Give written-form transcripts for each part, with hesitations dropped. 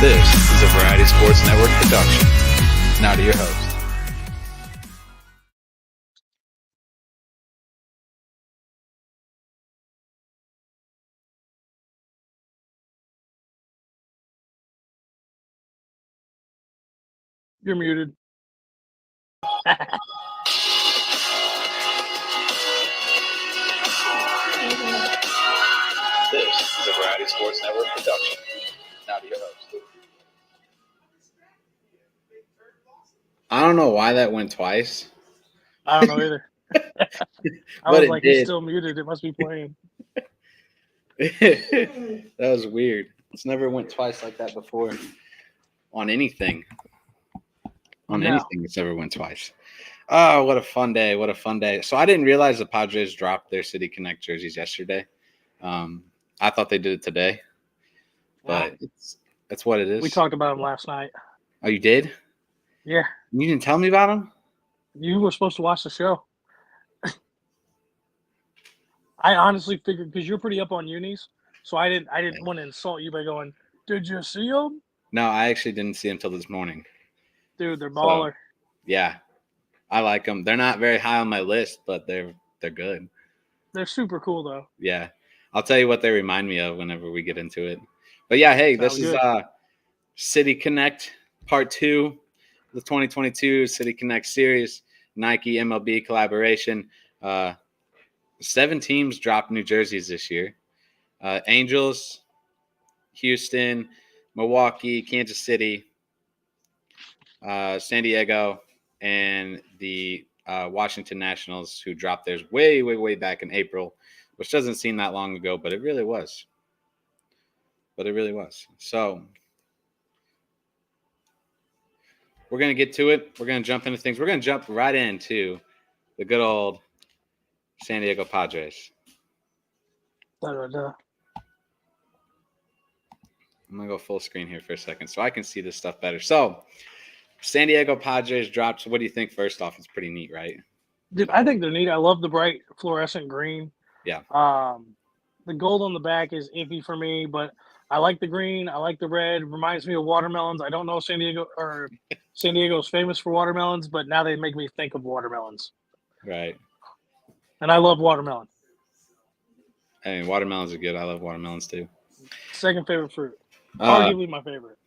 This is a Variety Sports Network production. Now to your host. You're muted. This is a Variety Sports Network production. Now to your host. I don't know why that went twice. I don't know either. I But was it like, did. he's still muted. It must be playing. That was weird. It's never went twice like that before on anything. It's never went twice. Oh, what a fun day. What a fun day. So I didn't realize the Padres dropped their City Connect jerseys yesterday. I thought they did it today. But that's what it is. We talked about them last night. Oh, you did? Yeah. You didn't tell me about them? You were supposed to watch the show. I honestly figured, because you're pretty up on Unis, so I didn't want to insult you by going, did you see them? No, I actually didn't see them until this morning. Dude, they're baller. So, yeah. I like them. They're not very high on my list, but they're good. They're super cool, though. Yeah. I'll tell you what they remind me of whenever we get into it. But yeah, hey, Sounds this is good. City Connect Part 2, the 2022 City Connect Series, Nike MLB collaboration. 7 teams dropped new jerseys this year. Angels, Houston, Milwaukee, Kansas City, San Diego, and the Washington Nationals, who dropped theirs way, way, way back in April, which doesn't seem that long ago, but it really was. So we're going to get to it. We're going to jump into things. We're going to jump right into the good old San Diego Padres. I'm going to go full screen here for a second so I can see this stuff better. So San Diego Padres dropped. What do you think? First off, it's pretty neat, right? Dude, I think they're neat. I love the bright fluorescent green. Yeah. The gold on the back is iffy for me, but I like the green. I like the red. Reminds me of watermelons. I don't know San Diego's famous for watermelons, but now they make me think of watermelons. Right. And I love watermelon. I mean, watermelons are good. I love watermelons too. Second favorite fruit. Arguably my favorite.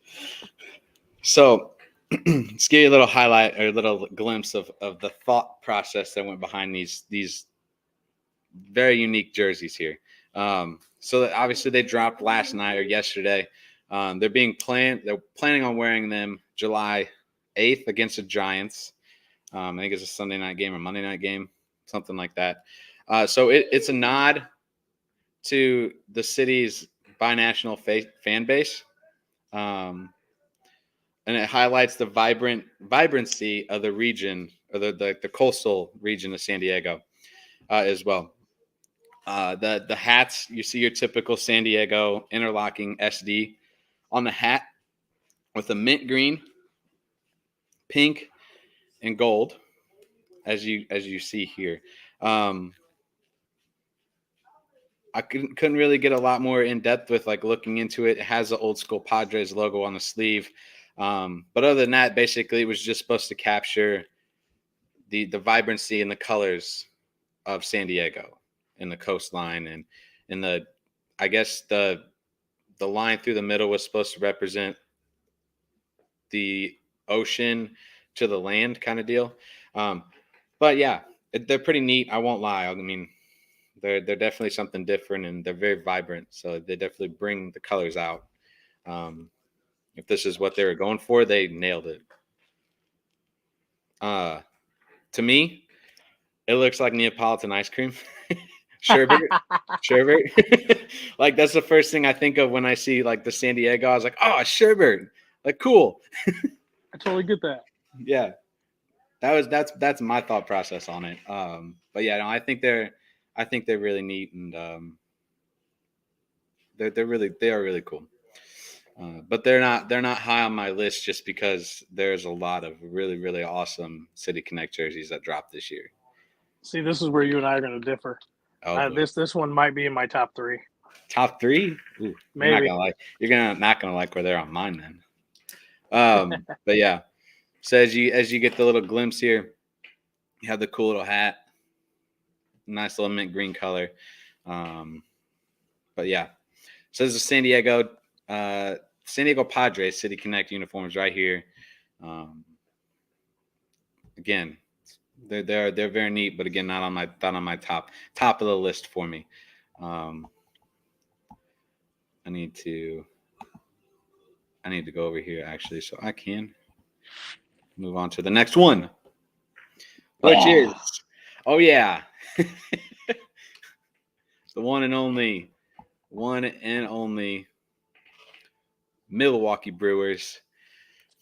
So let's give you a little highlight or a little glimpse of the thought process that went behind these very unique jerseys here. So that obviously they dropped last night or yesterday. They're planning on wearing them July 8th against the Giants. I think it's a Sunday night game or Monday night game, something like that. So it's a nod to the city's binational fan base. And it highlights the vibrancy of the region, or the coastal region of San Diego as well. The hats, you see your typical San Diego interlocking SD on the hat with a mint green, pink, and gold, as you see here. I couldn't really get a lot more in depth with like looking into it. It has the old school Padres logo on the sleeve. But other than that, basically it was just supposed to capture the vibrancy and the colors of San Diego and the coastline, and I guess the line through the middle was supposed to represent the ocean to the land kind of deal. But yeah, they're pretty neat. I won't lie. I mean, they're definitely something different, and they're very vibrant. So they definitely bring the colors out. If this is what they were going for, they nailed it. To me, it looks like Neapolitan ice cream. Sherbet. Like that's the first thing I think of when I see like the San Diego. I was like, oh, sherbet. Like cool. I totally get that. Yeah. That's my thought process on it. But yeah, no, I think they're really neat, and they are really cool. But they're not high on my list just because there's a lot of really, really awesome City Connect jerseys that dropped this year. See, this is where you and I are going to differ. Oh, this one might be in my top 3. Top 3? Ooh, Maybe. You're not gonna like where they're on mine then. But yeah. So as you get the little glimpse here, you have the cool little hat, nice little mint green color. But yeah. So this is San Diego Padres City Connect uniforms right here. Again, they're very neat, but again, not on my top of the list for me. I need to go over here actually, so I can move on to the next one, which is the one and only Milwaukee Brewers,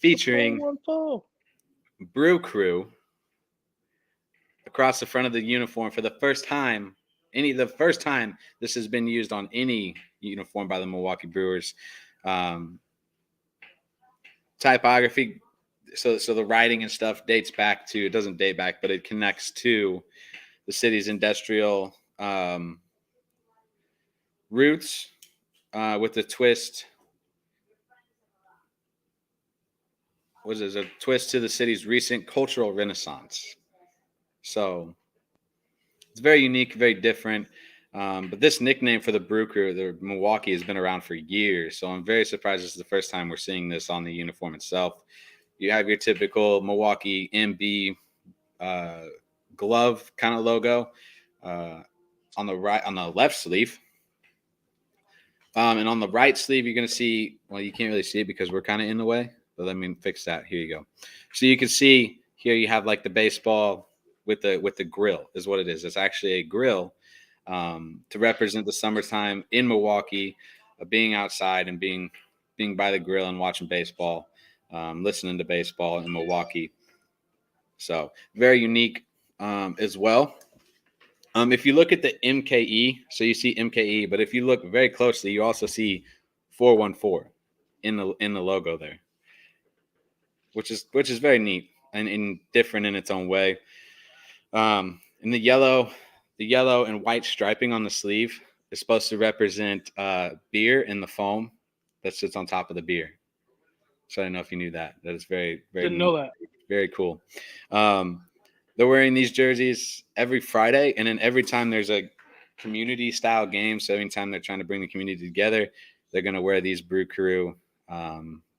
featuring Brew Crew across the front of the uniform for the first time. The first time this has been used on any uniform by the Milwaukee Brewers. Typography, so the writing and stuff it doesn't date back, but it connects to the city's industrial roots with a twist. A twist to the city's recent cultural renaissance. So it's very unique, very different. But this nickname for the Brew Crew, the Milwaukee, has been around for years. So I'm very surprised this is the first time we're seeing this on the uniform itself. You have your typical Milwaukee MB glove kind of logo on the left sleeve. And on the right sleeve, you're going to see, well, you can't really see it because we're kind of in the way. But let me fix that. Here you go. So you can see here you have like the baseball with the grill is what it is. It's actually a grill to represent the summertime in Milwaukee, being outside and being by the grill and watching baseball, listening to baseball in Milwaukee. So very unique as well. If you look at the MKE, so you see MKE, but if you look very closely, you also see 414 in the logo there, which is very neat and different in its own way. And the yellow and white striping on the sleeve is supposed to represent beer and the foam that sits on top of the beer. So I don't know if you knew that. That is very, very Didn't neat. know that. Very cool. They're wearing these jerseys every Friday, and then every time there's a community style game, so anytime they're trying to bring the community together, they're going to wear these Brew Crew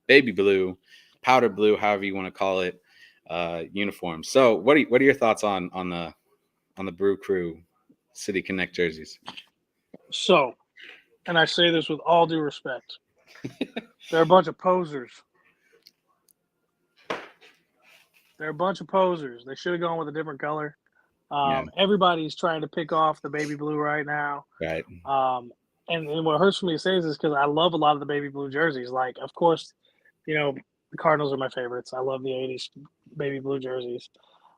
baby blue, powder blue, however you want to call it, uniforms. So what are your thoughts on the Brew Crew City Connect jerseys? So, and I say this with all due respect, they're a bunch of posers. They should have gone with a different color. Everybody's trying to pick off the baby blue right now. Right. And what hurts for me to say is because I love a lot of the baby blue jerseys. Like, of course, the Cardinals are my favorites. I love the 80s baby blue jerseys.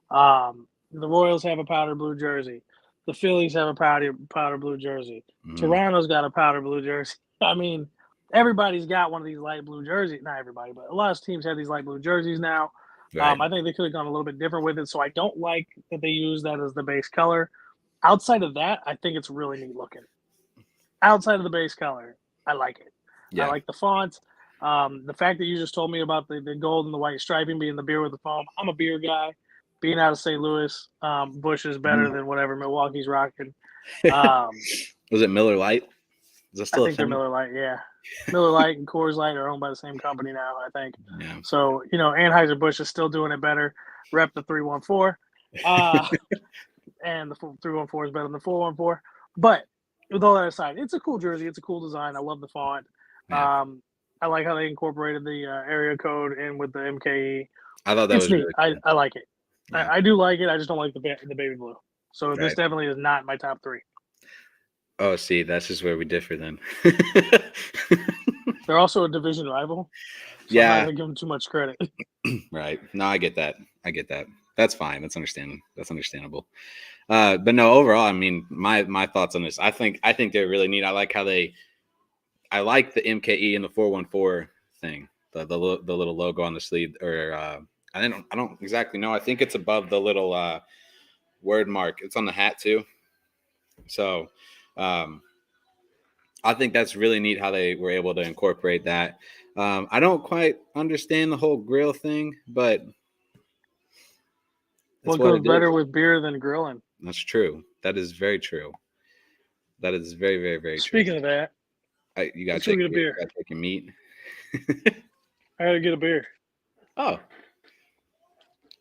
The Royals have a powder blue jersey. The Phillies have a powder blue jersey. Toronto's got a powder blue jersey. I mean, everybody's got one of these light blue jerseys. Not everybody, but a lot of teams have these light blue jerseys now. Right. I think they could have gone a little bit different with it, so I don't like that they use that as the base color. Outside of that, I think it's really neat looking. Outside of the base color, I like it. Yeah. I like the font. The fact that you just told me about the gold and the white striping being the beer with the foam. I'm a beer guy. Being out of St. Louis, Busch is better than whatever Milwaukee's rocking. Was it Miller Lite? Is that still I think they're Miller Lite, yeah. Miller Lite and Coors Light are owned by the same company now, I think. Yeah. So, Anheuser-Busch is still doing it better. Rep the 314. And the 314 is better than the 414. But with all that aside, it's a cool jersey. It's a cool design. I love the font. Yeah. I like how they incorporated the area code in with the MKE. I thought that was neat. Really cool. I like it. Yeah. I do like it. I just don't like the baby blue. So this definitely is not my top 3. Oh, see, that's just where we differ then. They're also a division rival. So I'm not going to give them too much credit. Right. No, I get that. That's fine. That's understandable. But no, overall, I mean, my thoughts on this, I think they're really neat. I like the MKE and the 414 thing, the little logo on the sleeve, or I don't exactly know. I think it's above the little word mark. It's on the hat too. So I think that's really neat how they were able to incorporate that. I don't quite understand the whole grill thing, but that's What what goes it better is. with beer than grilling? That's true. That is very true. That is very, very, very true. Speaking of that, You gotta let's go take get a your, you beer. gotta take your meat. I gotta get a beer. Oh,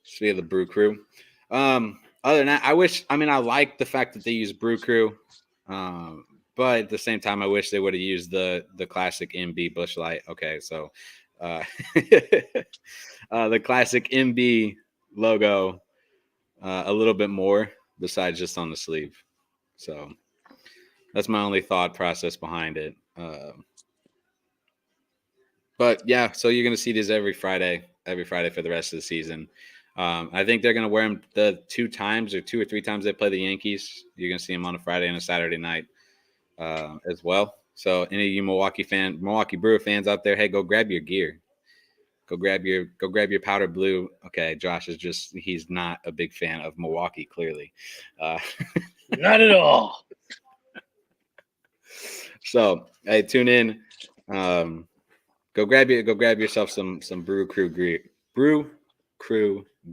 speaking of the brew crew. Other than that, I like the fact that they use brew crew. But at the same time, I wish they would have used the classic MB Busch Light. Okay, so the classic MB logo a little bit more besides just on the sleeve. So that's my only thought process behind it. But yeah, so you're gonna see these every Friday for the rest of the season. I think they're gonna wear them the 2 times or 2 or 3 times they play the Yankees. You're gonna see them on a Friday and a Saturday night as well. So any of you Milwaukee Brewer fans out there, hey, go grab your gear. Go grab your powder blue. Okay, Josh he's not a big fan of Milwaukee, clearly. Not at all. So hey, tune in. Go grab yourself some Brew Crew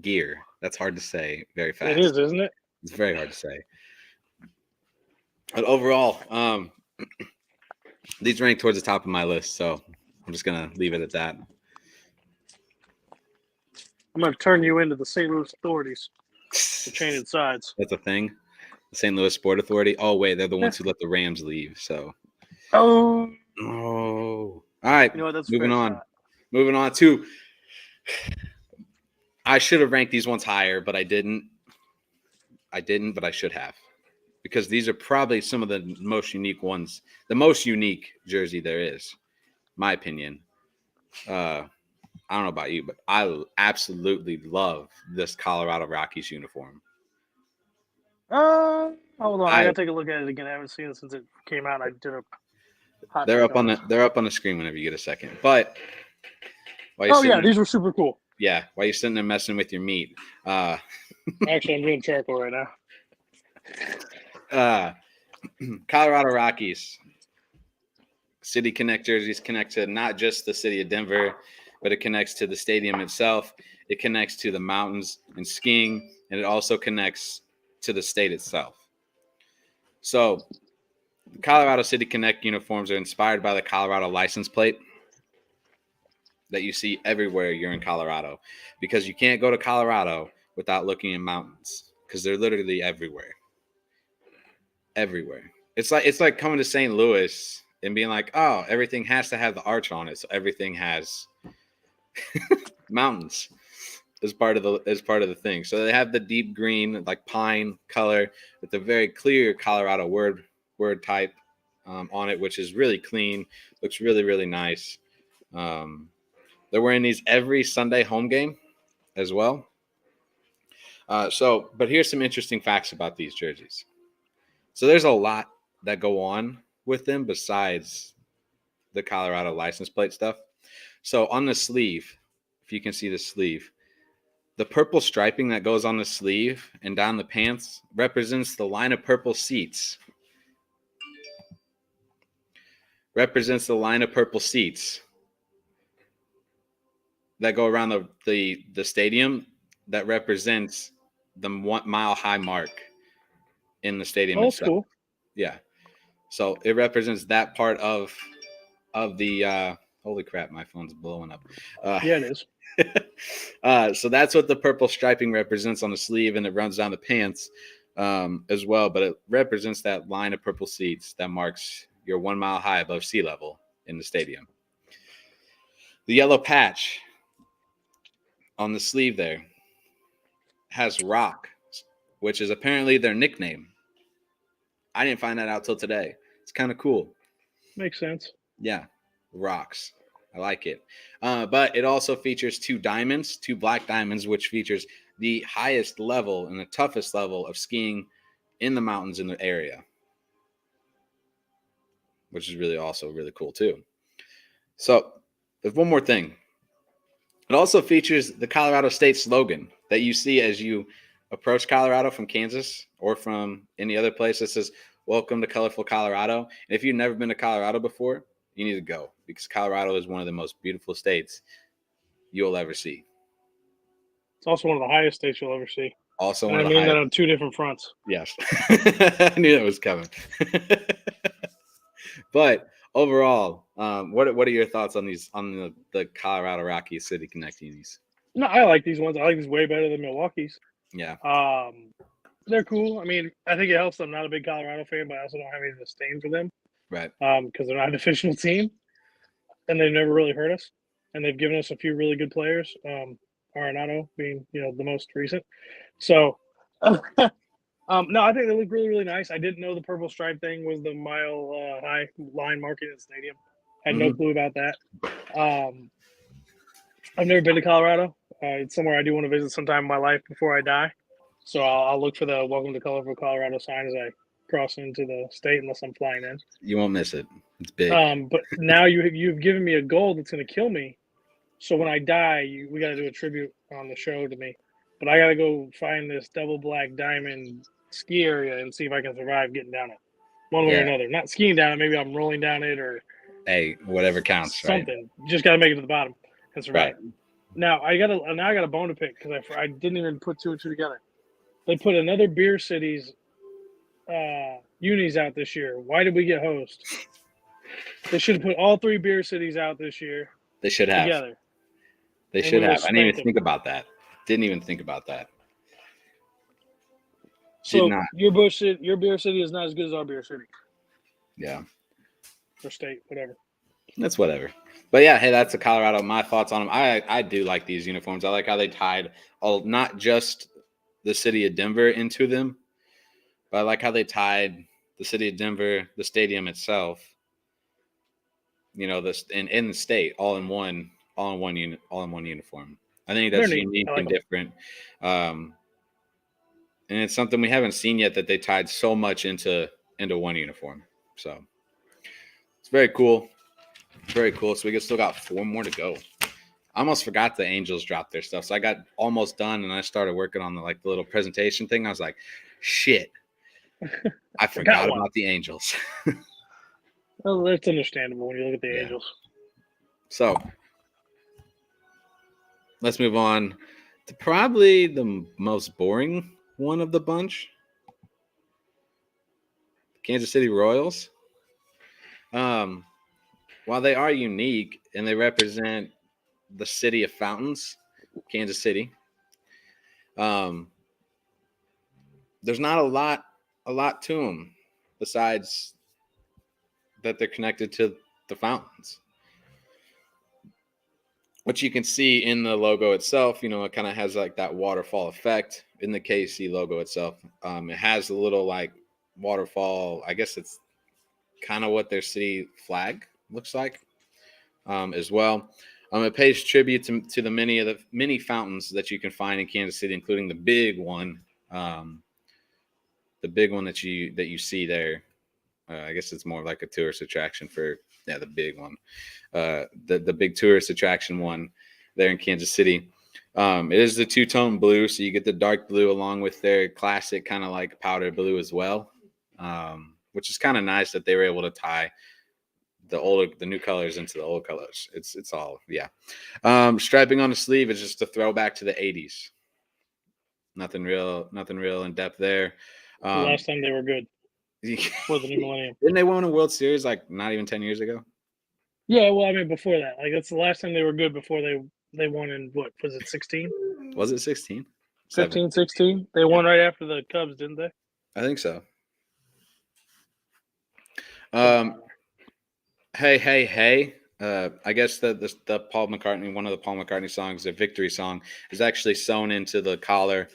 gear. That's hard to say very fast. It is, isn't it? It's very hard to say. But overall, these rank towards the top of my list, so I'm just gonna leave it at that. I'm gonna turn you into the St. Louis authorities for changing sides. That's a thing. The St. Louis Sport Authority. Oh wait, they're the ones who let the Rams leave. So. Oh. All right. You know what? That's moving on. Shot. Moving on to. I should have ranked these ones higher, but I didn't. But I should have, because these are probably some of the most unique ones, the most unique jersey there is, my opinion. I don't know about you, but I absolutely love this Colorado Rockies uniform. Hold on, I gotta take a look at it again. I haven't seen it since it came out. I did a hot. They're up on the screen whenever you get a second. But these were super cool. Yeah, while you're sitting there messing with your meat. Actually, I'm doing charcoal right now. Colorado Rockies. City Connect jerseys connect to not just the city of Denver, but it connects to the stadium itself. It connects to the mountains and skiing, and it also connects to the state itself. So the Colorado City Connect uniforms are inspired by the Colorado license plate that you see everywhere you're in Colorado, because you can't go to Colorado without looking at mountains, because they're literally everywhere. Everywhere. It's like coming to St. Louis and being like, oh, everything has to have the arch on it, so everything has mountains as part of the thing. So they have the deep green, like pine color, with the very clear Colorado word type on it, which is really clean, looks really, really nice. They're wearing these every Sunday home game as well. But here's some interesting facts about these jerseys. So there's a lot that go on with them besides the Colorado license plate stuff. So on the sleeve, if you can see the sleeve, the purple striping that goes on the sleeve and down the pants represents the line of purple seats. Represents the line of purple seats that go around the stadium, that represents the 1 mile high mark in the stadium itself. Cool. Yeah. So it represents that part of the holy crap, my phone's blowing up. Yeah, it is. So that's what the purple striping represents on the sleeve, and it runs down the pants as well. But it represents that line of purple seats that marks your 1 mile high above sea level in the stadium. The yellow patch on the sleeve there has Rock, which is apparently their nickname. I didn't find that out till today. It's kind of cool. Makes sense. Yeah, Rocks. I like it. But it also features 2 black diamonds, which features the highest level and the toughest level of skiing in the mountains in the area, which is really cool too. So there's one more thing. It also features the Colorado State slogan that you see as you approach Colorado from Kansas or from any other place. It says, welcome to colorful Colorado. And if you've never been to Colorado before, you need to go because Colorado is one of the most beautiful states you'll ever see. It's also one of the highest states you'll ever see. Also, and one I of the mean that highest. on two different fronts. Yes, I knew that was coming. But overall, what are your thoughts on the Colorado Rockies City Connect Unis? No, I like these ones. I like these way better than Milwaukee's. Yeah, They're cool. I mean, I think it helps. I'm not a big Colorado fan, but I also don't have any disdain for them. right. Because they're not an official team, and they've never really hurt us, and they've given us a few really good players. Arenado being the most recent. So, no, I think they look really really nice. I didn't know the purple stripe thing was the mile high line marking in the stadium. Had no clue about that. I've never been to Colorado. It's somewhere I do want to visit sometime in my life before I die. So I'll look for the "Welcome to Colorful Colorado" sign as I cross into the state, unless I'm flying in. You won't miss it. It's big. But now you've given me a goal that's going to kill me. So when I die, we got to do a tribute on the show to me. But I got to go find this double black diamond ski area and see if I can survive getting down it, one way or another. Not skiing down it. Maybe I'm rolling down it or hey, whatever counts. Something. Right? Just got to make it to the bottom and survive. Right. Now I got a bone to pick because I didn't even put two and two together. They put another Beer Cities Unis out this year. Why did we get host? They should have put all three Beer Cities out this year. They should have. Together. They should have. I didn't even think about that. Didn't even think about that. So your Beer City is not as good as our Beer City. Yeah. Or state, whatever. That's whatever. But yeah, hey, that's a Colorado. My thoughts on them. I do like these uniforms. I like how they tied not just the city of Denver into them, but I like how they tied the city of Denver, the stadium itself, this in the state, all in one uniform. I think that's unique and different. And it's something we haven't seen yet that they tied so much into one uniform. So it's very cool. Very cool. So we still got 4 more to go. I almost forgot the Angels dropped their stuff. So I got almost done and I started working on the little presentation thing. I was like, shit. I forgot about the Angels. Well, that's understandable when you look at the Angels. So let's move on to probably the most boring one of the bunch. Kansas City Royals. While they are unique and they represent the city of fountains, Kansas City, there's not a lot to them besides that they're connected to the fountains. What you can see in the logo itself, it kind of has that waterfall effect in the KC logo itself. It has a little waterfall. I guess it's kind of what their city flag looks like as well. It pays tribute to the many fountains that you can find in Kansas City, including the big one that you see there. I guess it's more like a tourist attraction for the big one, the big tourist attraction one there in Kansas City. It is the two-tone blue, so you get the dark blue along with their classic kind of powder blue as well, which is kind of nice that they were able to tie the new colors into the old colors. It's all striping on the sleeve is just a throwback to the 80s. Nothing real in depth there. The last time they were good for the new millennium. Didn't they win a World Series not even 10 years ago? Yeah, well, I mean before that. That's the last time they were good before they won in what was it 16? Was it 16? 15, 16? They won right after the Cubs, didn't they? I think so. Hey. I guess the Paul McCartney, one of the Paul McCartney songs, the victory song, is actually sewn into the collar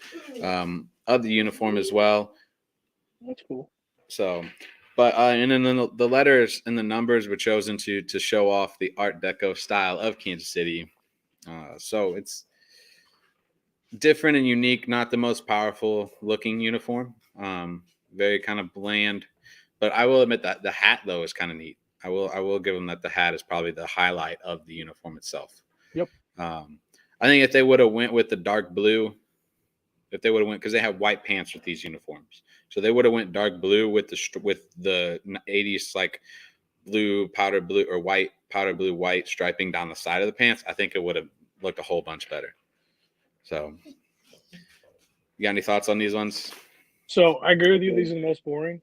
of the uniform as well. That's cool. So, but and then the letters and the numbers were chosen to show off the Art Deco style of Kansas City. So it's different and unique, not the most powerful looking uniform. Very kind of bland, but I will admit that the hat though is kind of neat. I will give them that the hat is probably the highlight of the uniform itself. Yep. I think if they would have went with the dark blue if they would have went, because they have white pants with these uniforms, so they would have went dark blue with the 80s like blue powder blue or white powder blue white striping down the side of the pants. I think it would have looked a whole bunch better. So, you got any thoughts on these ones? So I agree with you. These are the most boring.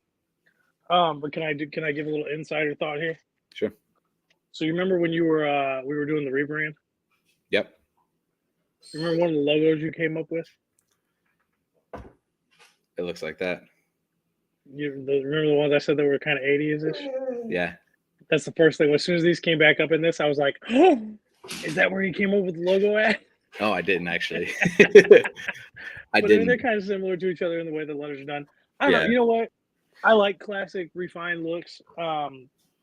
But can I give a little insider thought here? Sure. So you remember when we were doing the rebrand? Yep. You remember one of the logos you came up with? It looks like that. Remember the ones I said that were kind of 80s-ish? Yeah. That's the first thing. As soon as these came back up in this, I was like, oh, is that where he came up with the logo at? Oh, I didn't actually. I mean, they're kind of similar to each other in the way the letters are done. I don't know. You know what? I like classic, refined looks.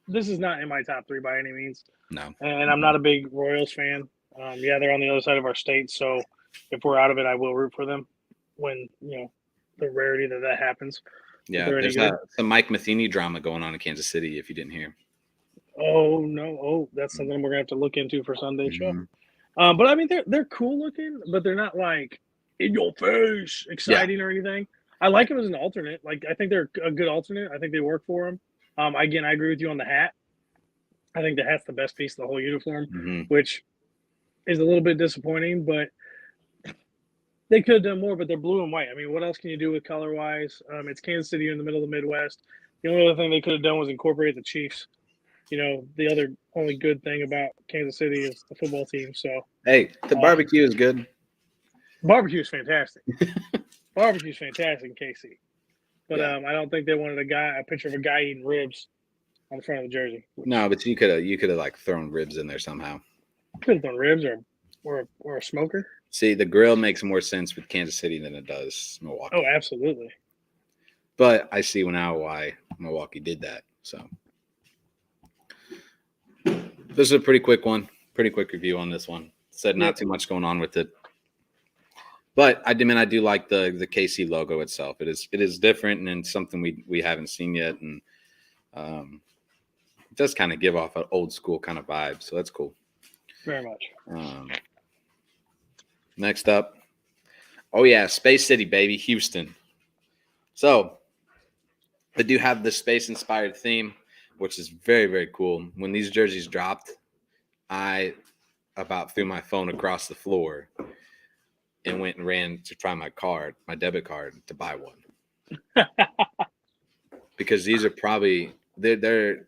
This is not in my top 3 by any means. No. And I'm not a big Royals fan. Yeah, they're on the other side of our state, so if we're out of it, I will root for them when, the rarity that happens. Yeah, there's some Mike Matheny drama going on in Kansas City, if you didn't hear. Oh, no. Oh, that's something we're going to have to look into for Sunday show. But, I mean, they're cool looking, but they're not, like, in your face exciting or anything. I like them as an alternate. Like, I think they're a good alternate. I think they work for them. Again, I agree with you on the hat. I think the hat's the best piece of the whole uniform, which is a little bit disappointing, but they could have done more, but they're blue and white. I mean, what else can you do with color-wise? It's Kansas City in the middle of the Midwest. The only other thing they could have done was incorporate the Chiefs. The other only good thing about Kansas City is the football team. So hey, the barbecue is good. Barbecue is fantastic. Barbecue's fantastic in KC. But I don't think they wanted a picture of a guy eating ribs on the front of the jersey. No, but you could have like thrown ribs in there somehow. Could have thrown ribs or a smoker. See, the grill makes more sense with Kansas City than it does Milwaukee. Oh, absolutely. But I see now why Milwaukee did that. So this is a pretty quick one. Pretty quick review on this one. Said not too much going on with it. But I do like the KC logo itself. It is different and something we haven't seen yet, and it does kind of give off an old school kind of vibe. So that's cool. Very much. Next up, oh yeah, Space City, baby, Houston. So they do have the space-inspired theme, which is very, very cool. When these jerseys dropped, I about threw my phone across the floor and went and ran to find my debit card to buy one. Because these are probably they're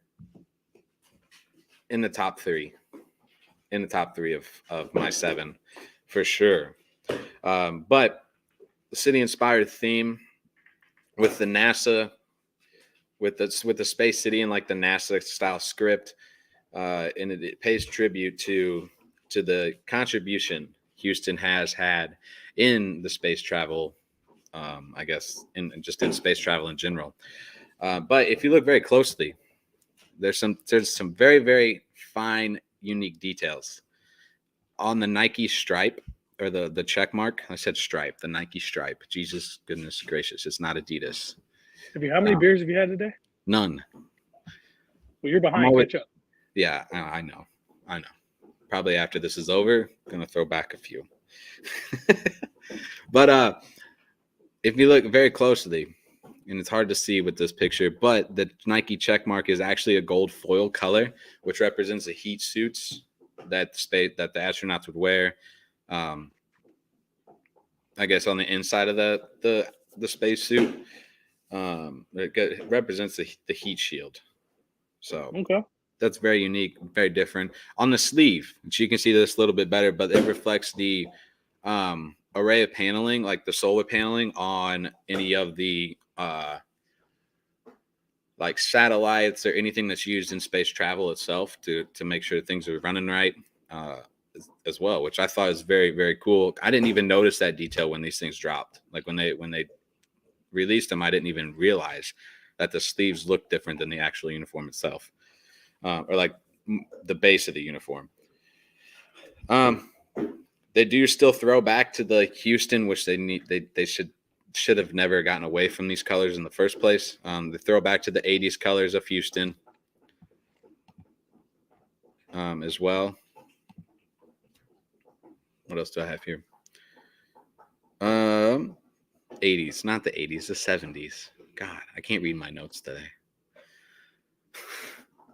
in the top 3. In the top 3 of my 7 for sure. But the city-inspired theme with the NASA, with the Space City and like the NASA style script, and it pays tribute to the contribution Houston has had in the space travel, I guess, in space travel in general. But if you look very closely, there's some very, very fine, unique details on the Nike stripe or the check mark. I said stripe, the Nike stripe. Jesus, goodness gracious, it's not Adidas. How many beers have you had today? None. Well, you're behind. Catch up. Yeah, I know. Probably after this is over, gonna throw back a few. But if you look very closely, and it's hard to see with this picture, but the Nike check mark is actually a gold foil color, which represents the heat suits that the astronauts would wear. I guess on the inside of the space suit, it represents the heat shield. So okay. That's very unique, very different. On the sleeve, which you can see this a little bit better, but it reflects the array of paneling, like the solar paneling on any of the like satellites or anything that's used in space travel itself to make sure things are running right as well, which I thought is very, very cool. I didn't even notice that detail when these things dropped. Like when they released them, I didn't even realize that the sleeves look different than the actual uniform itself. Or like the base of the uniform. They do still throw back to the Houston, which they should have never gotten away from these colors in the first place. They throw back to the 80s colors of Houston as well. What else do I have here? 80s, not the 80s, the 70s. God, I can't read my notes today.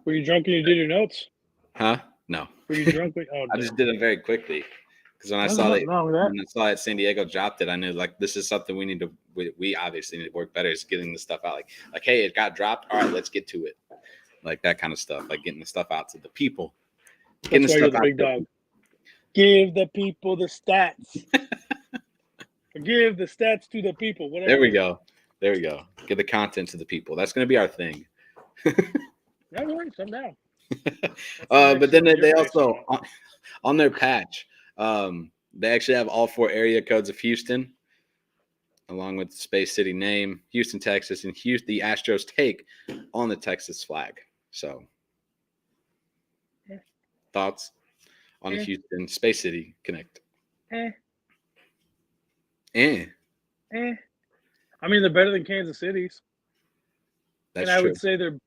Were you drunk and you did your notes? Huh? No. Were you drunk? I just did them very quickly because when I There's saw nothing wrong with that. when I saw that San Diego dropped it, I knew like this is something we obviously need to work better is getting the stuff out. Like hey, it got dropped. All right, let's get to it. Like that kind of stuff, like getting the stuff out to the people. That's why you're the big dog. Give the people the stats. Give the stats to the people. Whatever. There we go. There we go. Give the content to the people. That's going to be our thing. That works. I'm down. But then they also on their patch, they actually have all 4 area codes of Houston, along with the Space City name, Houston, Texas, and the Astros take on the Texas flag. So, thoughts on the Houston Space City Connect? I mean, they're better than Kansas City's. That's and I true. would say they're.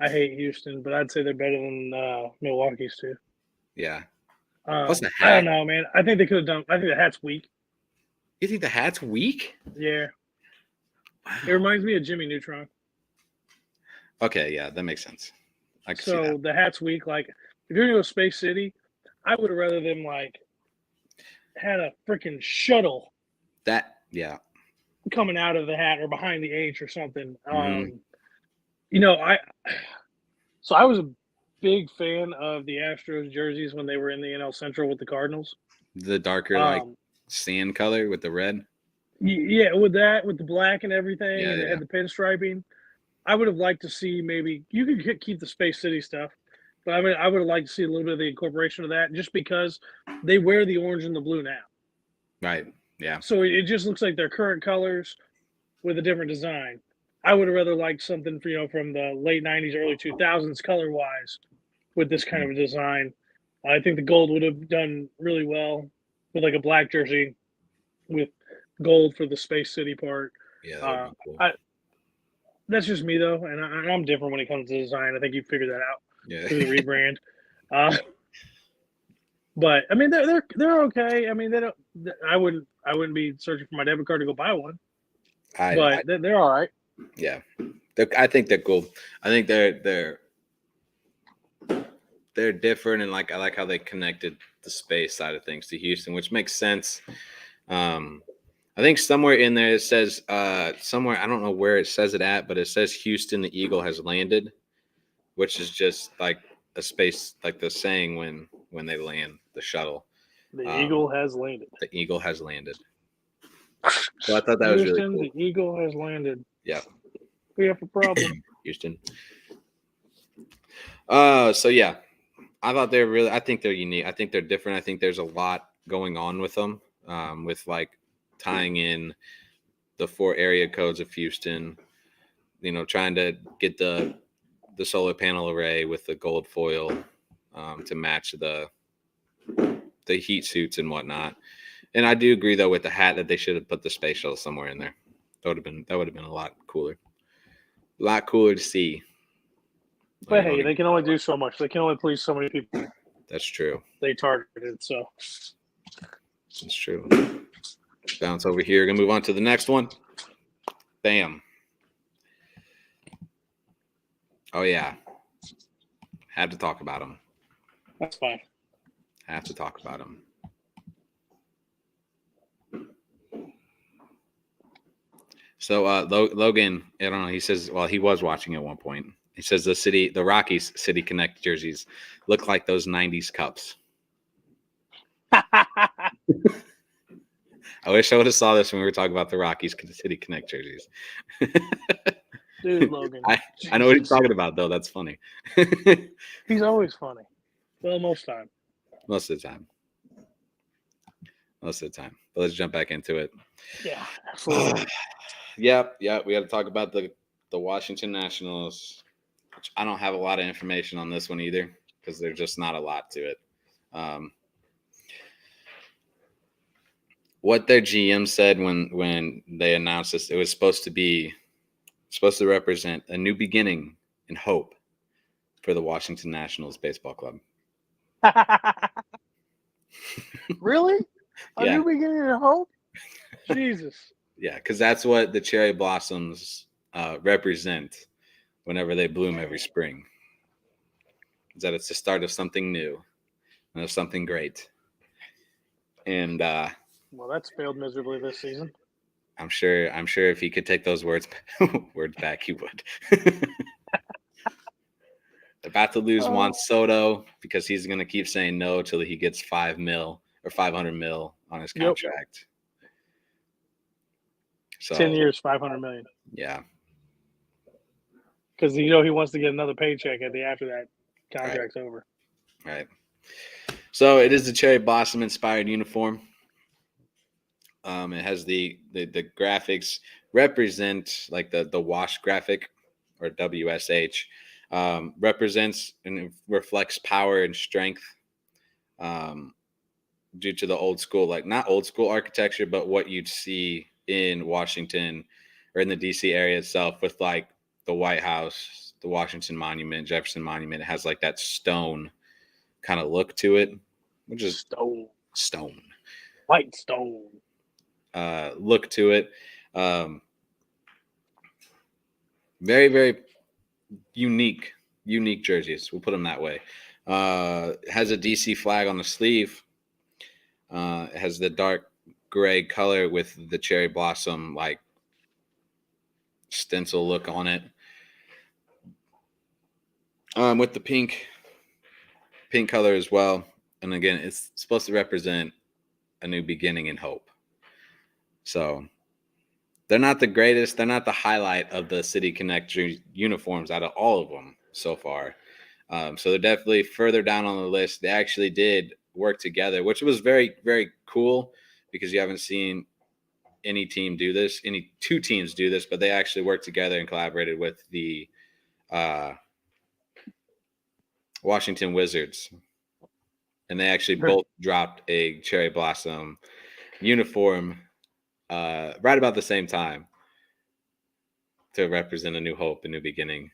I hate Houston, but I'd say they're better than Milwaukee's too. Yeah. What's the hat? I don't know, man. I think they could have done. I think the hat's weak. You think the hat's weak? Yeah. Wow. It reminds me of Jimmy Neutron. Okay, yeah, that makes sense. I can see so that. The hat's weak. Like, if you're gonna go Space City, I would have rather them like had a freaking shuttle. Yeah. Coming out of the hat or behind the H or something. Mm-hmm. I was a big fan of the Astros jerseys when they were in the NL Central with the Cardinals. The darker, like sand color with the red. Yeah, with the black and everything, and they had the pinstriping. I would have liked to see maybe you could keep the Space City stuff, but I mean, I would have liked to see a little bit of the incorporation of that, just because they wear the orange and the blue now. Right. Yeah. So it just looks like their current colors with a different design. I would have rather liked something from the late 90s, early 2000s color-wise with this kind of a design. I think the gold would have done really well with like a black jersey with gold for the Space City part. Yeah, that would be cool. That's just me, though, and I'm different when it comes to design. I think you figured that out through the rebrand. But I mean, they're okay. I mean, they don't. I wouldn't be searching for my debit card to go buy one. But they're all right. Yeah, I think they're cool. I think they're different, and I like how they connected the space side of things to Houston, which makes sense. I think somewhere in there it says somewhere, I don't know where it says it at, but it says Houston, the Eagle has landed, which is just like a space, like the saying when they land the shuttle. The Eagle has landed. The Eagle has landed. So I thought that was really cool. The Eagle has landed. Yeah. We have a problem. Houston. So yeah, I think they're unique. I think they're different. I think there's a lot going on with them, with like tying in the 4 area codes of Houston, trying to get the solar panel array with the gold foil to match the heat suits and whatnot. And I do agree though with the hat that they should have put the space shuttle somewhere in there. That would have been a lot cooler. A lot cooler to see. But hey, they can only do so much. They can only please so many people. That's true. They targeted, so. That's true. Bounce over here. Gonna move on to the next one. Bam. Oh yeah. Had to talk about them. That's fine. Have to talk about them. So Logan, I don't know. He says, well, he was watching at one point. He says the Rockies City Connect jerseys look like those '90s cups. I wish I would have saw this when we were talking about the Rockies City Connect jerseys. Dude, Logan. I know what he's talking about, though. That's funny. He's always funny. Well, most of the time. But let's jump back into it. Yeah, absolutely. Yeah. We got to talk about the Washington Nationals. Which I don't have a lot of information on this one either because there's just not a lot to it. What their GM said when they announced this, it was supposed to represent a new beginning and hope for the Washington Nationals baseball club. Really? A Yeah. new beginning of hope? Jesus. Yeah, because that's what the cherry blossoms represent whenever they bloom every spring. Is that it's the start of something new and of something great. And Well, that's failed miserably this season. I'm sure if he could take those words back, he would. About to lose Juan Soto because he's going to keep saying no till he gets $5 million or $500 million on his contract. So 10 years, $500 million. Yeah. Because he wants to get another paycheck after that contract's over. Right. So it is the cherry blossom inspired uniform. It has the graphics represent like the wash graphic or WSH represents and reflects power and strength due to the old school, like not old school architecture, but what you'd see in Washington or in the DC area itself with like the White House, the Washington Monument, Jefferson Monument. It has like that stone kind of look to it, which is stone. White stone. Look to it. Very, very unique jerseys. We'll put them that way. It has a DC flag on the sleeve. It has the dark gray color with the cherry blossom like stencil look on it. With the pink color as well. And again, it's supposed to represent a new beginning and hope. So they're not the greatest. They're not the highlight of the City Connect uniforms out of all of them so far. So they're definitely further down on the list. They actually did work together, which was very, very cool because you haven't seen any team do this, any two teams do this, but they actually worked together and collaborated with the Washington Wizards. And they actually both dropped a cherry blossom uniform right about the same time to represent a new hope, a new beginning.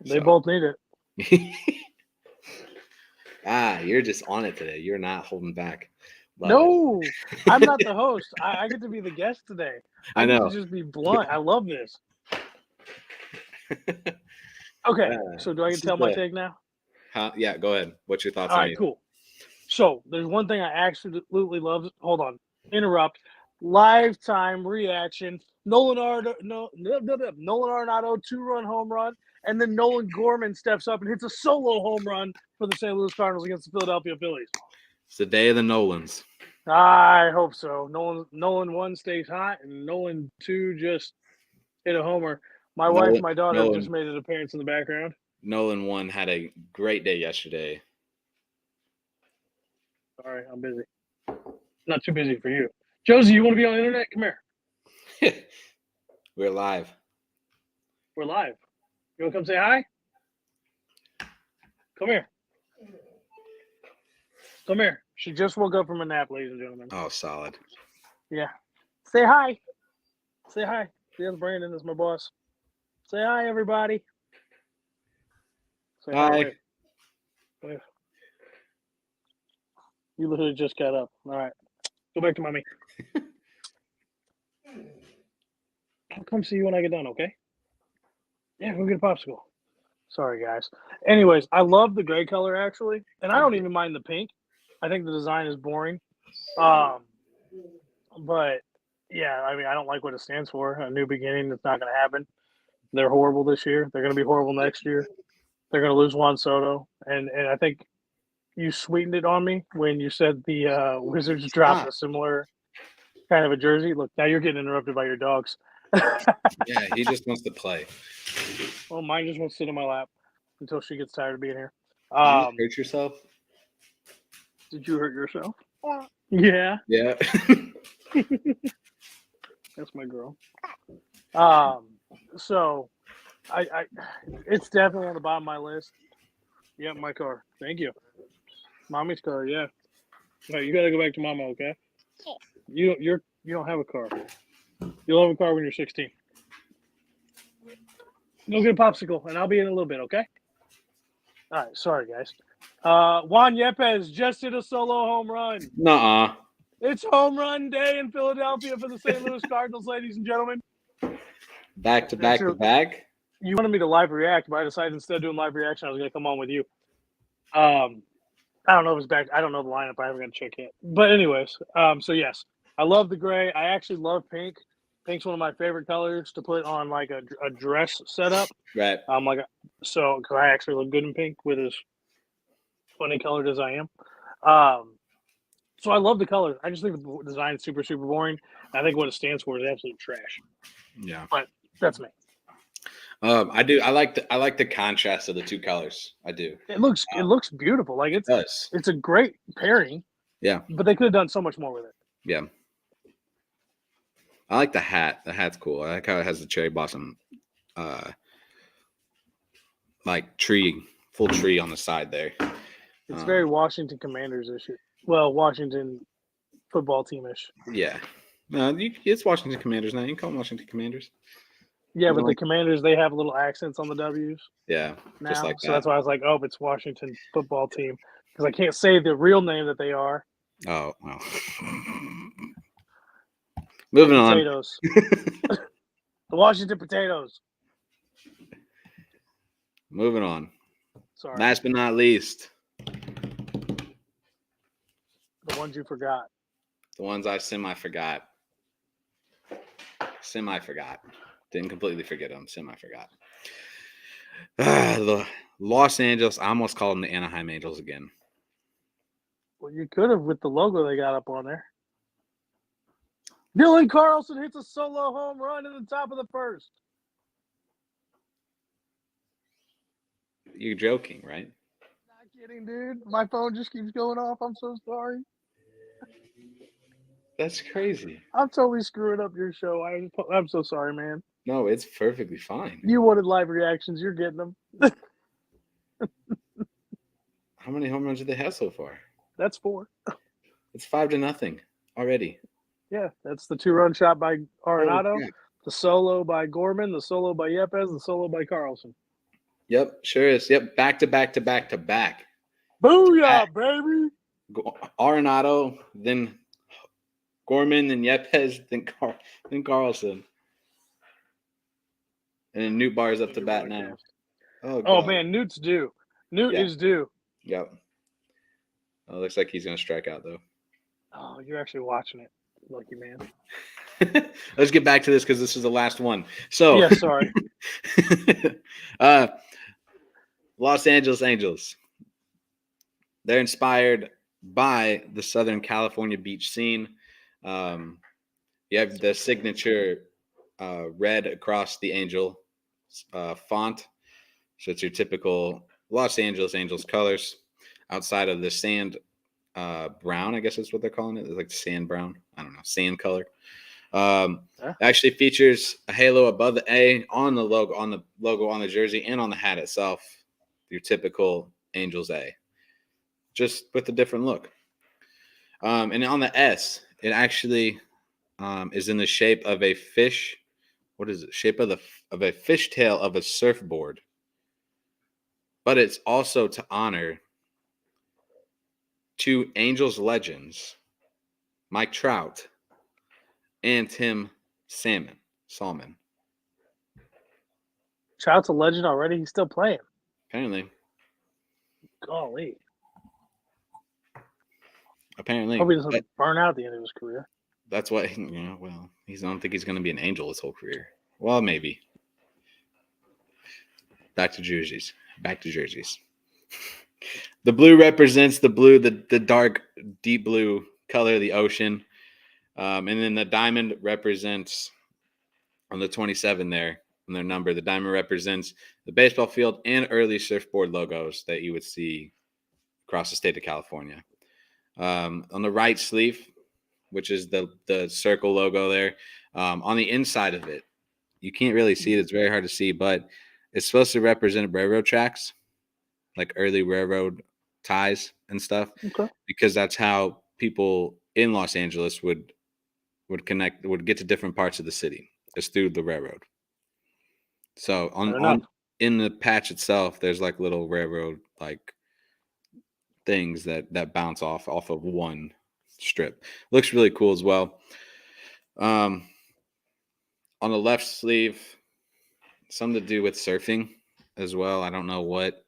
They both need it. You're just on it today. You're not holding back. No, I'm not the host. I get to be the guest today. I know. Get to just be blunt. I love this. Okay, so do I get to tell my take now? Yeah, go ahead. What's your thoughts on it? All right, cool. So there's one thing I absolutely love. Hold on. Interrupt. Lifetime reaction. Nolan Arenado 2-run home run. And then Nolan Gorman steps up and hits a solo home run for the St. Louis Cardinals against the Philadelphia Phillies. It's the day of the Nolans. I hope so. Nolan 1 stays hot, and Nolan 2 just hit a homer. My wife and my daughter just made an appearance in the background. Nolan 1 had a great day yesterday. Sorry, I'm busy. Not too busy for you. Josie, you want to be on the internet? Come here. We're live. We're live. You want to come say hi? Come here. Come here. She just woke up from a nap, ladies and gentlemen. Oh, solid. Yeah. Say hi. Say hi. Yes, Brandon is my boss. Say hi, everybody. Say hi. Wave. You literally just got up. All right. Go back to mommy. I'll come see you when I get done, okay? Yeah, we'll get a popsicle. Sorry, guys. Anyways, I love the gray color, actually. And I don't even mind the pink. I think the design is boring. But, yeah, I mean, I don't like what it stands for. A new beginning, it's not going to happen. They're horrible this year. They're going to be horrible next year. They're going to lose Juan Soto. And I think you sweetened it on me when you said the Wizards dropped a similar kind of a jersey. Look, now you're getting interrupted by your dogs. Yeah, he just wants to play. Well, mine just wants to sit on my lap until she gets tired of being here. Did you hurt yourself? Did you hurt yourself? Yeah. Yeah. That's my girl. So I it's definitely on the bottom of my list. Yep, my car. Thank you. Mommy's car, yeah. All right, you gotta go back to mama, okay? You don't have a car. You'll have a car when you're 16. Go get a popsicle, and I'll be in a little bit, okay? All right, sorry, guys. Juan Yepes just hit a solo home run. Nuh-uh. It's home run day in Philadelphia for the St. Louis Cardinals, ladies and gentlemen. Back to back to back. You wanted me to live react, but I decided instead of doing live reaction, I was going to come on with you. I don't know if it's back. I don't know the lineup. I haven't got to check yet. But anyways, so yes, I love the gray. I actually love pink. Pink's one of my favorite colors to put on like a dress setup. Right. So cause I actually look good in pink with as funny colored as I am. So I love the colors. I just think the design is super, super boring. I think what it stands for is absolute trash. Yeah. But that's me. I do. I like the contrast of the two colors. I do. It looks beautiful. Like It does. it's a great pairing. Yeah. But they could have done so much more with it. Yeah. I like the hat. The hat's cool. I like how it has the cherry blossom, like tree, full tree on the side there. It's very Washington Commanders-ish. Well, Washington football team-ish. Yeah. No, it's Washington Commanders now. You can call them Washington Commanders. Yeah, but the Commanders, they have little accents on the W's. Yeah, now, just like so that's why I was like, oh, it's Washington football team. Because I can't say the real name that they are. Oh, well. Moving on. Potatoes. The Washington Potatoes. Moving on. Sorry. Last but not least. The ones you forgot. The ones I semi-forgot. Didn't completely forget them. Semi-forgot. The Los Angeles. I almost called them the Anaheim Angels again. Well, you could have with the logo they got up on there. Dylan Carlson hits a solo home run in the top of the first. You're joking, right? Not kidding, dude. My phone just keeps going off. I'm so sorry. That's crazy. I'm totally screwing up your show. I'm so sorry, man. No, it's perfectly fine. You wanted live reactions. You're getting them. How many home runs did they have so far? That's 4. It's 5-0 already. Yeah, that's the 2-run shot by Arenado, the solo by Gorman, the solo by Yepes, the solo by Carlson. Yep, sure is. Yep, back to back to back to back. Booyah, baby! Arenado, then Gorman, then Yepes, then Carlson. And then Newt Bar's up to bat now. Oh man, Newt's due. Newt is due. Yep. Oh, looks like he's going to strike out, though. Oh, you're actually watching it. Lucky man. Let's get back to this because this is the last one. So, yeah, sorry. Los Angeles Angels. They're inspired by the Southern California beach scene. You have the signature red across the Angel font. So it's your typical Los Angeles Angels colors outside of the sand brown, I guess that's what they're calling it. It's like sand brown. I don't know, sand color. Actually features a halo above the A on the logo on the jersey and on the hat itself. Your typical Angels A, just with a different look. And on the S, it actually is in the shape of a fish. What is it? Shape of a fishtail of a surfboard. But it's also to honor 2 Angels legends, Mike Trout and Tim Salmon. Trout's a legend already. He's still playing. Apparently. Golly. Apparently. Hope he doesn't burn out at the end of his career. That's what, I don't think he's going to be an Angel his whole career. Well, maybe. Back to jerseys. The blue represents the dark, deep blue color of the ocean. And then the diamond represents, on the 27 there, on their number, the diamond represents the baseball field and early surfboard logos that you would see across the state of California. On the right sleeve, which is the circle logo there, on the inside of it, you can't really see it. It's very hard to see, but it's supposed to represent railroad tracks, like early railroad ties and stuff, because that's how people in Los Angeles would get to different parts of the city, is through the railroad. So in the patch itself, there's like little railroad like things that bounce off of one strip. Looks really cool as well. On the left sleeve, something to do with surfing as well. I don't know what.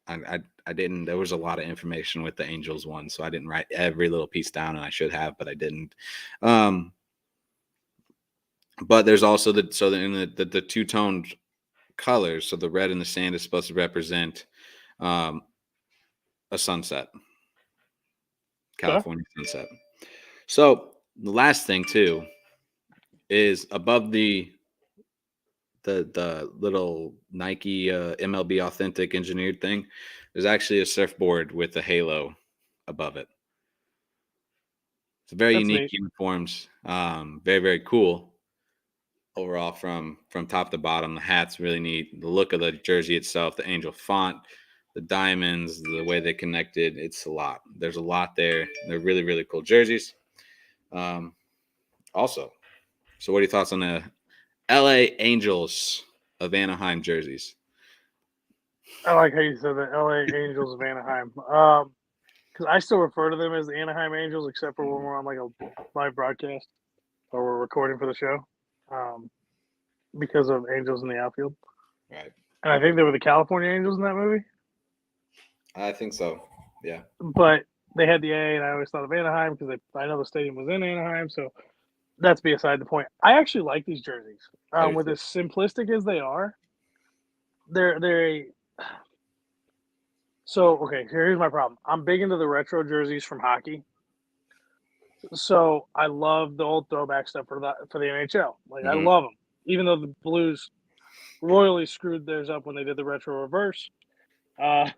I didn't. There was a lot of information with the Angels one, so I didn't write every little piece down, and I should have, but I didn't. But there's also in the two-toned colors. So the red and the sand is supposed to represent a sunset, California sunset. So the last thing too is above the little Nike MLB Authentic engineered thing. There's actually a surfboard with a halo above it. It's very That's unique neat. uniforms. Very, very cool overall from top to bottom. The hat's really neat. The look of the jersey itself, the angel font, the diamonds, the way they connected. It's a lot. There's a lot there. They're really, really cool jerseys. Also, so what are your thoughts on the LA Angels of Anaheim jerseys? I like how you said the LA Angels of Anaheim. Because I still refer to them as the Anaheim Angels, except for when we're on like a live broadcast or we're recording for the show, because of Angels in the Outfield. Right. And I think they were the California Angels in that movie. I think so. Yeah. But they had the A, and I always thought of Anaheim because I know the stadium was in Anaheim. So that's beside the point. I actually like these jerseys. With as simplistic as they are, they're so okay. Here's my problem. I'm big into the retro jerseys from hockey. So I love the old throwback stuff for the NHL. Like I love them, even though the Blues royally screwed theirs up when they did the retro reverse. But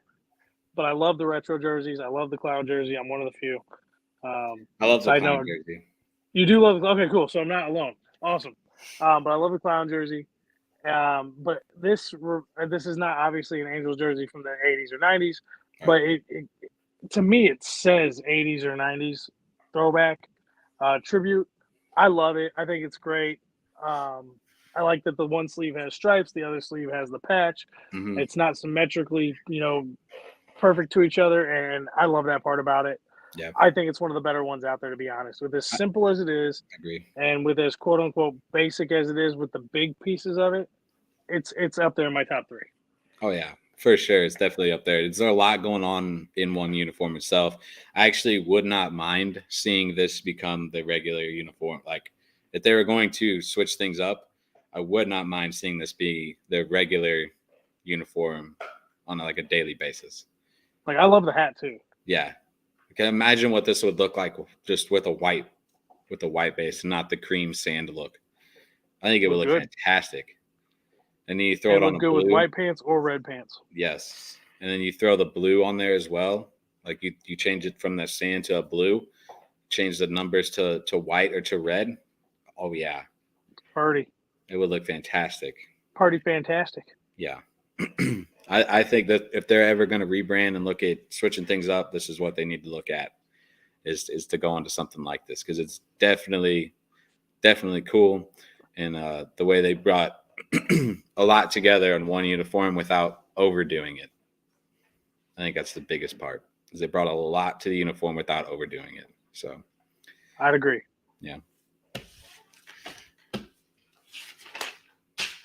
I love the retro jerseys. I love the clown jersey. I'm one of the few. I love the clown jersey. You do love. Okay, cool. So I'm not alone. Awesome. But I love the clown jersey. But this is not obviously an Angels jersey from the 80s or 90s, but it to me it says 80s or 90s throwback tribute. I love it. I think it's great. I like that the one sleeve has stripes, the other sleeve has the patch. It's not symmetrically, perfect to each other, and I love that part about it. Yeah. I think it's one of the better ones out there, to be honest. With as simple as it is, I agree. And with as quote unquote basic as it is, with the big pieces of it, it's up there in my top 3. Oh yeah, for sure. It's definitely up there. There's a lot going on in one uniform itself. I actually would not mind seeing this become the regular uniform. Like if they were going to switch things up, I would not mind seeing this be the regular uniform on like a daily basis. Like I love the hat too. Yeah. I can imagine what this would look like just with a white base, not the cream sand look. I think it would look fantastic. And then you throw it on good with white pants or red pants. Yes. And then you throw the blue on there as well. Like you change it from that sand to a blue, change the numbers to white or to red. Oh yeah. Party. It would look fantastic. Party fantastic. Yeah. I think that if they're ever going to rebrand and look at switching things up, this is what they need to look at is to go into something like this, because it's definitely cool. And the way they brought a lot together in one uniform without overdoing it. I think that's the biggest part, is they brought a lot to the uniform without overdoing it. So I'd agree. Yeah.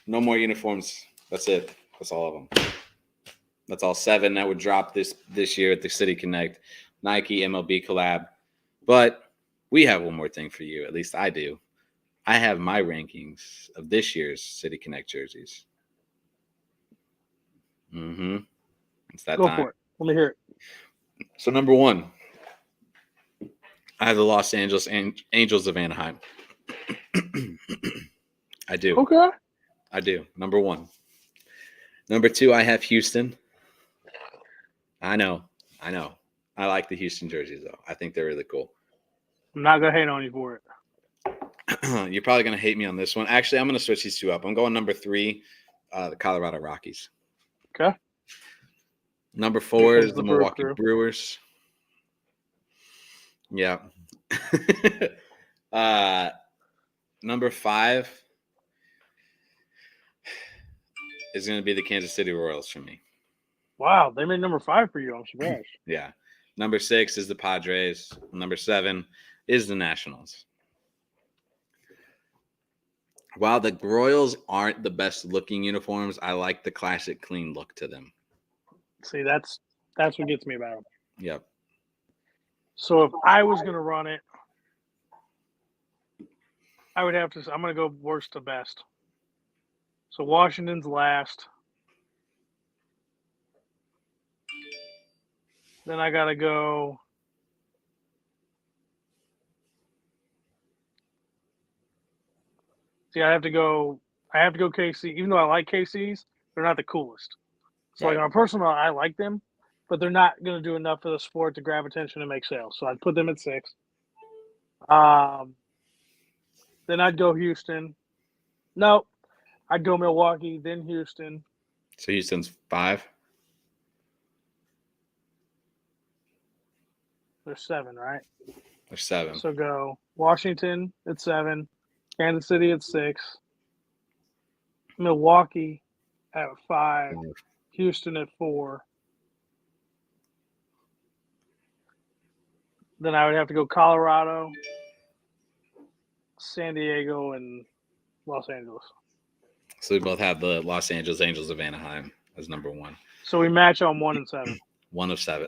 No more uniforms. That's it. That's all of them. That's all 7 that would drop this year at the City Connect Nike MLB collab. But we have one more thing for you. At least I do. I have my rankings of this year's City Connect jerseys. It's that Go time. for it. Let me hear it. So number 1, I have the Los Angeles Angels of Anaheim. I do. Okay. I do. Number 1. Number 2, I have Houston. I know. I like the Houston jerseys, though. I think they're really cool. I'm not going to hate on you for it. You're probably going to hate me on this one. Actually, I'm going to switch these 2 up. I'm going number 3, the Colorado Rockies. Okay. Number 4 is the Milwaukee Brewers. Yeah. Number 5 is going to be the Kansas City Royals for me. Wow, they made number 5 for you. I'm surprised. Yeah. Number 6 is the Padres. Number 7 is the Nationals. While the Royals aren't the best looking uniforms, I like the classic clean look to them. See, that's what gets me about them. Yep. So if I was going to run it, I would have to. I'm going to go worst to best. So Washington's last. Then I got to go. See, I have to go KC. Even though I like KCs, they're not the coolest. So like on a personal note, I like them, but they're not going to do enough for the sport to grab attention and make sales. So I'd put them at 6. Then I'd go Houston. No, I'd go Milwaukee, then Houston. So Houston's 5. They're 7, right? They're 7. So go Washington at 7, Kansas City at 6, Milwaukee at 5, Houston at 4. Then I would have to go Colorado, San Diego, and Los Angeles. So we both have the Los Angeles Angels of Anaheim as number 1. So we match on 1 and 7. 1 of 7.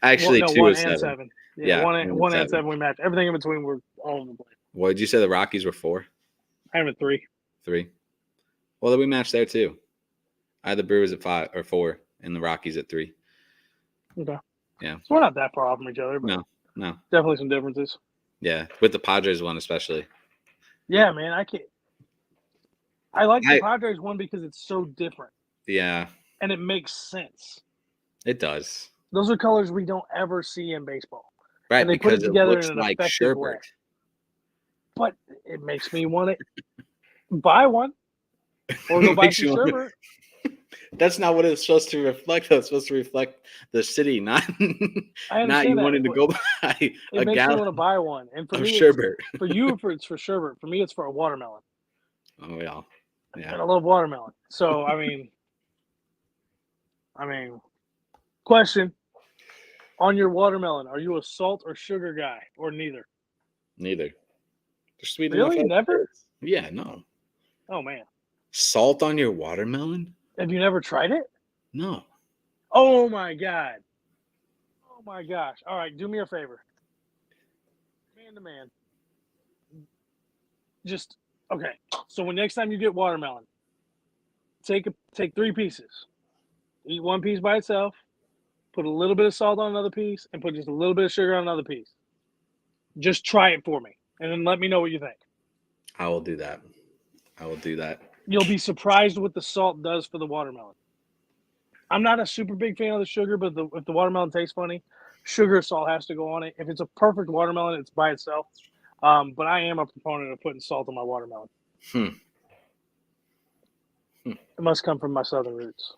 Actually, 2 1 of and 7. 7. Yeah, 1 and 7 we match. Everything in between we're all over the place. What did you say the Rockies were 4? I am at 3. 3. Well, then we matched there too. I had the Brewers at 5 or 4 and the Rockies at 3. Okay. Yeah. So we're not that far off from each other, but no. Definitely some differences. Yeah, with the Padres one especially. Yeah, man, I like the Padres one because it's so different. Yeah. And it makes sense. It does. Those are colors we don't ever see in baseball. Right, and they because put it together looks in an like effective sherbet. way. But it makes me want to buy one or go buy some sherbet. That's not what it's supposed to reflect. It's supposed to reflect the city, not you wanting to go buy a makes gallon me want to buy one. And for of me, sherbet. For you, it's for sherbet. For me, it's for a watermelon. Oh yeah. And I love watermelon. So I mean, question on your watermelon: are you a salt or sugar guy, or neither? Neither. They're sweet really? enough. Never? Yeah, no. Oh man. Salt on your watermelon? Have you never tried it? No. Oh my god. Oh my gosh. All right, do me a favor. Man to man. Just okay. So when next time you get watermelon, take 3 pieces. Eat 1 piece by itself, put a little bit of salt on another piece, and put just a little bit of sugar on another piece. Just try it for me, and then let me know what you think. I will do that. You'll be surprised what the salt does for the watermelon. I'm not a super big fan of the sugar, but if the watermelon tastes funny, sugar or salt has to go on it. If it's a perfect watermelon, it's by itself. But I am a proponent of putting salt on my watermelon. It must come from my southern roots.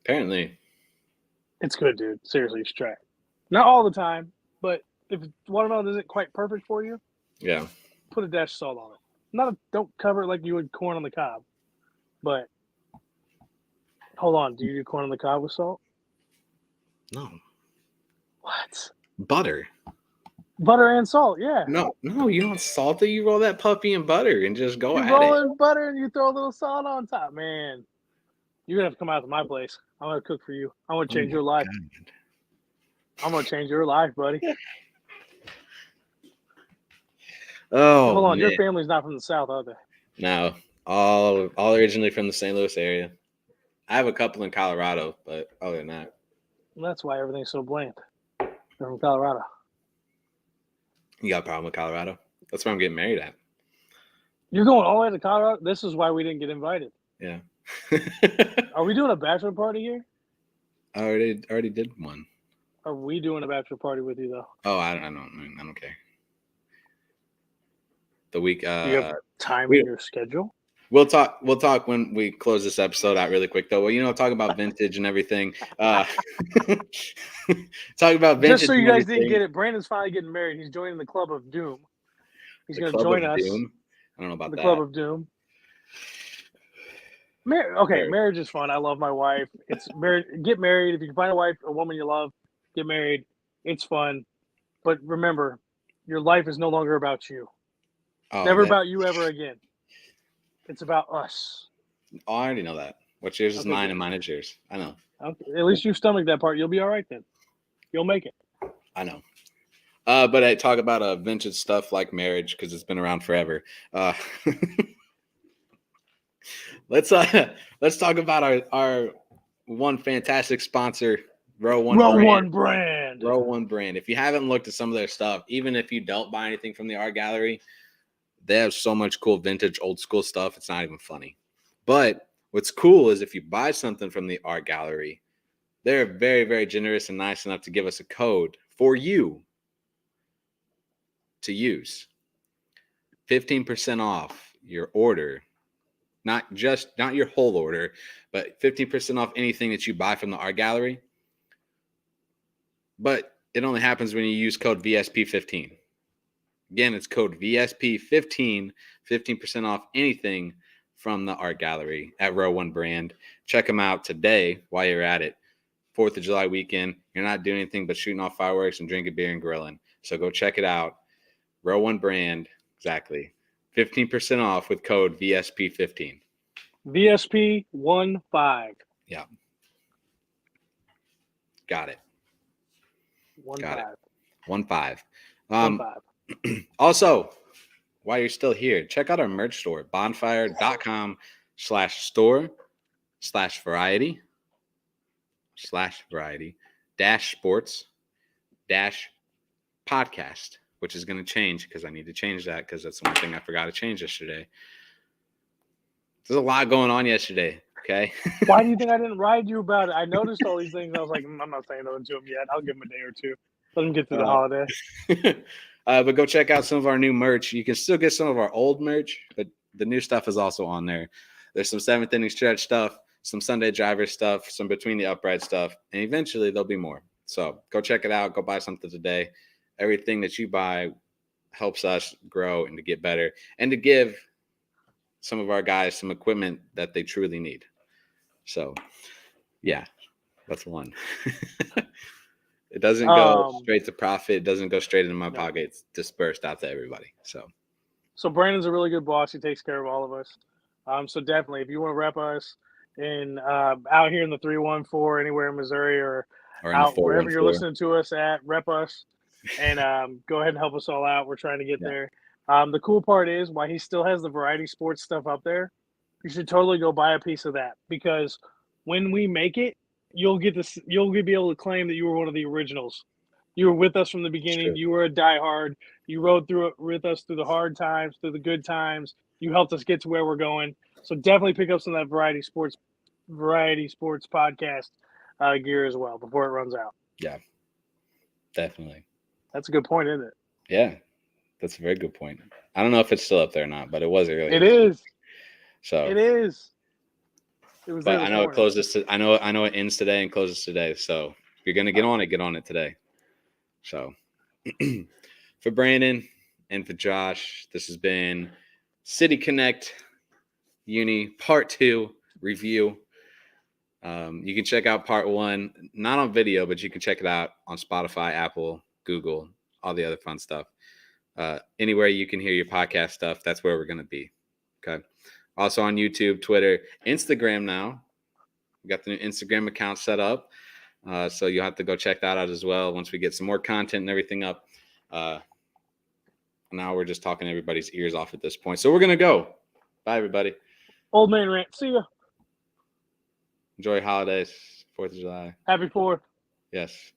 Apparently. It's good, dude. Seriously, you should try it. Not all the time, but if watermelon isn't quite perfect for you, put a dash of salt on it. Don't cover it like you would corn on the cob. But hold on, do you do corn on the cob with salt? No. What? Butter and salt, yeah. No, you don't salt it. You roll that puppy in butter and just go at it. You roll in butter and you throw a little salt on top, man. You're gonna have to come out to my place. I'm gonna cook for you. I'm gonna change your life. God. I'm gonna change your life, buddy. Oh, hold on, man. your family's not from the South, are they? No, all originally from the St. Louis area. I have a couple in Colorado, but other than that, well, that's why everything's so bland. They're from Colorado. You got a problem with Colorado? That's where I'm getting married at. You're going all the way to Colorado? This is why we didn't get invited. Yeah. Are we doing a bachelor party here? I already did one. Are we doing a bachelor party with you though? Oh, I don't care. The week. Do you have time in your schedule? We'll talk when we close this episode out really quick, though. Well, talk about vintage and everything. Talk about vintage. Just so you guys didn't get it, Brandon's finally getting married. He's joining the Club of Doom. He's going to join us. Doom? I don't know about the that. Club of Doom. Marriage is fun. I love my wife. Get married. If you can find a woman you love, get married. It's fun. But remember, your life is no longer about you. Oh, Never about you ever again. It's about us. Oh, I already know that. What's yours is Okay, mine good. and mine is yours. I know. Okay. At least you stomach that part. You'll be all right then. You'll make it. I know. But I talk about vintage stuff like marriage because it's been around forever. Let's talk about our one fantastic sponsor, Row One Row Brand. One Brand. Row One Brand. If you haven't looked at some of their stuff, even if you don't buy anything from the art gallery, they have so much cool vintage old school stuff. It's not even funny. But what's cool is if you buy something from the art gallery, they're very, very generous and nice enough to give us a code for you to use. 15% off your order. Not your whole order, but 15% off anything that you buy from the art gallery. But it only happens when you use code VSP15. Again, it's code VSP15, 15% off anything from the art gallery at Row One Brand. Check them out today while you're at it. 4th of July weekend. You're not doing anything but shooting off fireworks and drinking beer and grilling. So go check it out. Row One Brand, exactly. 15% off with code VSP15. VSP15. Yeah. Got it. 15. 15. Also, while you're still here, check out our merch store, bonfire.com/store/variety /sports-podcast, which is going to change because I need to change that because that's one thing I forgot to change yesterday. There's a lot going on yesterday. Okay. Why do you think I didn't ride you about it? I noticed all these things. I was like, I'm not saying nothing to him yet. I'll give him a day or two. Let him get through the holiday. But go check out some of our new merch. You can still get some of our old merch, but the new stuff is also on there. There's some 7th inning stretch stuff, some Sunday driver stuff, some between the upright stuff, and eventually there'll be more. So go check it out. Go buy something today. Everything that you buy helps us grow and to get better and to give some of our guys some equipment that they truly need. So, yeah, that's one. It doesn't go straight to profit. It doesn't go straight into my pocket. It's dispersed out to everybody. So Brandon's a really good boss. He takes care of all of us. So definitely, if you want to rep us in out here in the 314, anywhere in Missouri or out wherever you're listening to us at, rep us and go ahead and help us all out. We're trying to get there. The cool part is why he still has the variety sports stuff up there. You should totally go buy a piece of that because when we make it, you'll be able to claim that you were one of the originals. You were with us from the beginning. You were a diehard. You rode through it with us through the hard times, through the good times. You helped us get to where we're going. So definitely pick up some of that variety sports podcast gear as well before it runs out. Yeah, definitely. That's a good point, isn't it? Yeah, that's a very good point. I don't know if it's still up there or not, but it was earlier. It is. So it is. It was. But I know it closes. I know it ends today and closes today. So if you're gonna get on it today. So for Brandon and for Josh, this has been City Connect Uni Part 2 review. You can check out Part 1, not on video, but you can check it out on Spotify, Apple, Google, all the other fun stuff. Anywhere you can hear your podcast stuff, that's where we're going to be. Okay. Also on YouTube, Twitter, Instagram now. We got the new Instagram account set up. So you'll have to go check that out as well once we get some more content and everything up. Now we're just talking everybody's ears off at this point. So we're going to go. Bye, everybody. Old man rant. See ya. Enjoy holidays. 4th of July. Happy 4th. Yes.